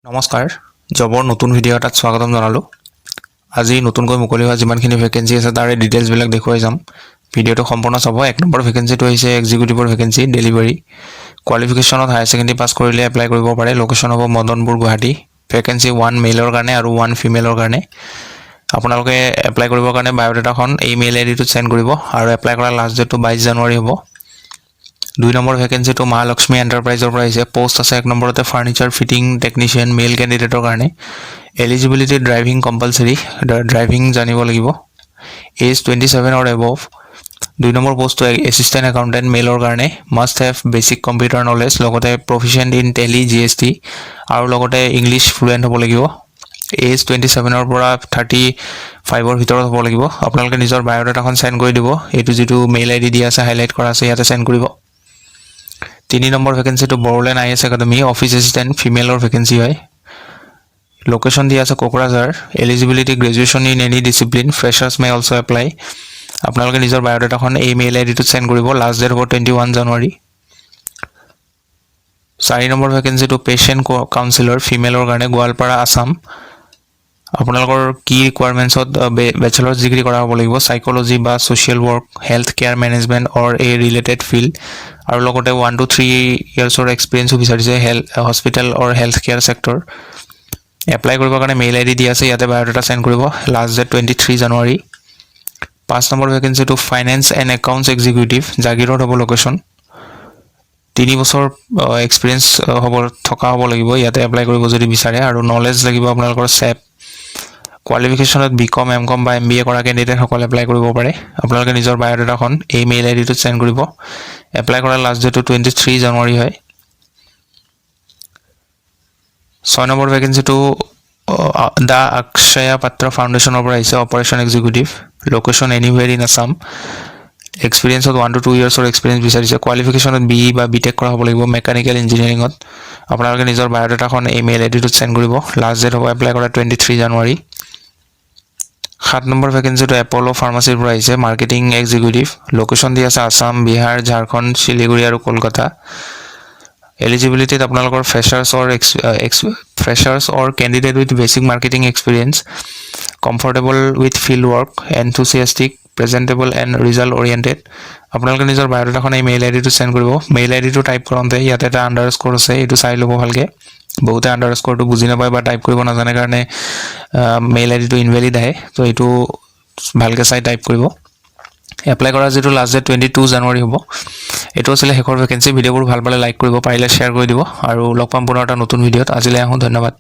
নমস্কাৰ জবৰ নতুন ভিডিঅ' এটাত স্বাগতম জনালোঁ। আজি নতুনকৈ মুকলি হোৱা যিমানখিনি ভেকেঞ্চি আছে তাৰে ডিটেইলছবিলাক দেখুৱাই যাম। ভিডিঅ'টো সম্পূৰ্ণ চাব। এক নম্বৰ ভেকেঞ্চিটো হৈছে এক্সিকিউটিভৰ ভেকেঞ্চি ডেলিভাৰী। কোৱালিফিকেশ্যনত হায়াৰ ছেকেণ্ডেৰী পাছ কৰিলে এপ্লাই কৰিব পাৰে। লোকেশ্যন হ'ব মদনপুৰ গুৱাহাটী। ভেকেঞ্চি 1 মেলৰ কাৰণে আৰু 1 ফিমেলৰ কাৰণে। আপোনালোকে এপ্লাই কৰিবৰ কাৰণে বায়'ডাটাখন এই মেইল আইডিটোত চেণ্ড কৰিব আৰু এপ্লাই কৰাৰ লাষ্ট ডেটটো 22 জানুৱাৰী হ'ব। 2 নম্বৰ ভেকেঞ্চিটো মহালক্ষ্মী এণ্টাৰপ্ৰাইজৰ পৰা আহিছে। পোষ্ট আছে 1 নম্বৰতে ফাৰ্নিচাৰ ফিটিং টেকনিচিয়ান মেল কেণ্ডিডেটৰ কাৰণে। এলিজিবিলিটি ড্ৰাইভিং কম্পালচৰি, ড্ৰাইভিং জানিব লাগিব। এজ 27 অৰ এবভ। 2 নম্বৰ পোষ্টটো এছিষ্টেণ্ট একাউণ্টেণ্ট মেলৰ কাৰণে। Must have basic computer knowledge, লগতে প্ৰফিচিয়েণ্ট ইন টেলি GST আৰু লগতে ইংলিছ ফ্লুৱেণ্ট হ'ব লাগিব। এজ 27ৰ পৰা 35ৰ ভিতৰত হ'ব লাগিব। আপোনালোকে নিজৰ বায়'ডাটাখন চেণ্ড কৰি দিব। এইটো যিটো মেইল আইডি দিয়া আছে হাইলাইট কৰা আছে ইয়াতে চেণ্ড কৰিব। 3 নম্বৰ ভেকেঞ্চিটো Bodoland IAS academy office assistant ফিমেলৰ ভেকেঞ্চি হয়। লোকেশ্যন দিয়া আছে Kokrajhar. Eligibility graduation in any discipline, freshers may also' apply. আপোনালোকে নিজৰ বায়'ডাটাখন এই মেইল আইডিটোত চেণ্ড কৰিব। লাষ্ট ডেট হ'ব 21 জানুৱাৰী। 4 নম্বৰ ভেকেঞ্চিটো পেচেণ্ট কাউন্সিলৰ ফিমেলৰ কাৰণে গোৱালপাৰা আছাম। আপোনালোকৰ কি ৰিকুৱাৰমেণ্টছত বেচেলাৰ্ছ ডিগ্ৰী কৰা হ'ব লাগিব। চাইক'লজি বা social work, health care management or a related field আৰু লগতে 1 to 3 ইয়াৰ্ছৰ এক্সপিৰিয়েঞ্চো বিচাৰিছে hospital or health care sector. Apply কৰিবৰ কাৰণে মেইল আইডি দিয়া আছে ইয়াতে বায়'ডাটা চেণ্ড কৰিব। লাষ্ট ডেট 23 জানুৱাৰী। 5 নম্বৰ ভেকেঞ্চিটো finance and accounts executive Jagiroad হ'ব লোকেশ্যন। 3 বছৰ এক্সপিৰিয়েঞ্চ থকা হ'ব লাগিব ইয়াতে এপ্লাই কৰিব যদি বিচাৰে আৰু নলেজ লাগিব আপোনালোকৰ চেপ। কোৱালিফিকেশ্যনত BCom MCom বা MBA কৰা কেণ্ডিডেটসকল এপ্লাই কৰিব পাৰে। আপোনালোকে নিজৰ বায়'ডাটাখন এই মেইল আইডিটোত চেণ্ড কৰিব। এপ্লাই কৰাৰ লাষ্ট ডেটটো 23 জানুৱাৰী হয়। 6 নম্বৰ ভেকেঞ্চিটো দ্য অক্ষয়া পাত্ৰ ফাউণ্ডেশ্যনৰ পৰা আহিছে operation executive. Location anywhere in Assam. এক্সপিৰিয়েঞ্চত 1 to 2 ইয়াৰ্ছৰ এক্সপিৰিয়েঞ্চ বিচাৰিছে। কোৱালিফিকেশ্যনত BE বা BTech কৰা হ'ব লাগিব মেকানিকেল ইঞ্জিনিয়াৰিঙত। আপোনালোকে নিজৰ বায়'ডাটাখন এই মেইল আইডিটোত চেণ্ড কৰিব। লাষ্ট ডেট হ'ব এপ্লাই কৰা 23 জানুৱাৰী। 7 নম্বৰ ভেকেঞ্চিটো এপ'ল' ফাৰ্মাচীৰ পৰা আহিছে মাৰ্কেটিং এক্সিকিউটিভ। লোকেশ্যন দি আছে আছাম, বিহাৰ, ঝাৰখণ্ড, শিলিগুৰি আৰু কলকাতা। এলিজিবিলিটিত আপোনালোকৰ freshers or candidate with basic marketing experience, comfortable with field work, enthusiastic, presentable and result oriented. আপোনালোকে নিজৰ বায়'ডাটাখন এই মেইল আইডিটো চেণ্ড কৰিব। মেইল আইডিটো টাইপ কৰোঁতে ইয়াতে এটা আণ্ডাৰস্ক'ৰ আছে, এইটো চাই ল'ব ভালকৈ। বহুতে আণ্ডাৰস্ক'ৰটো বুজি নাপায় বা টাইপ কৰিব নাজানে কাৰণে মেইল আইডিটো ইনভেলিড আহে, তো এইটো ভালকৈ চাই টাইপ কৰিব। এপ্লাই কৰা যিটো লাষ্ট ডেট 22 জানুৱাৰী হ'ব। এইটো আছিলে শেষৰ ভেকেঞ্চি। ভিডিঅ'বোৰ ভাল পালে লাইক কৰিব, পাৰিলে শ্বেয়াৰ কৰি দিব আৰু লগ পাম পুনৰ এটা নতুন ভিডিঅ'ত। আজিলৈ আহোঁ, ধন্যবাদ।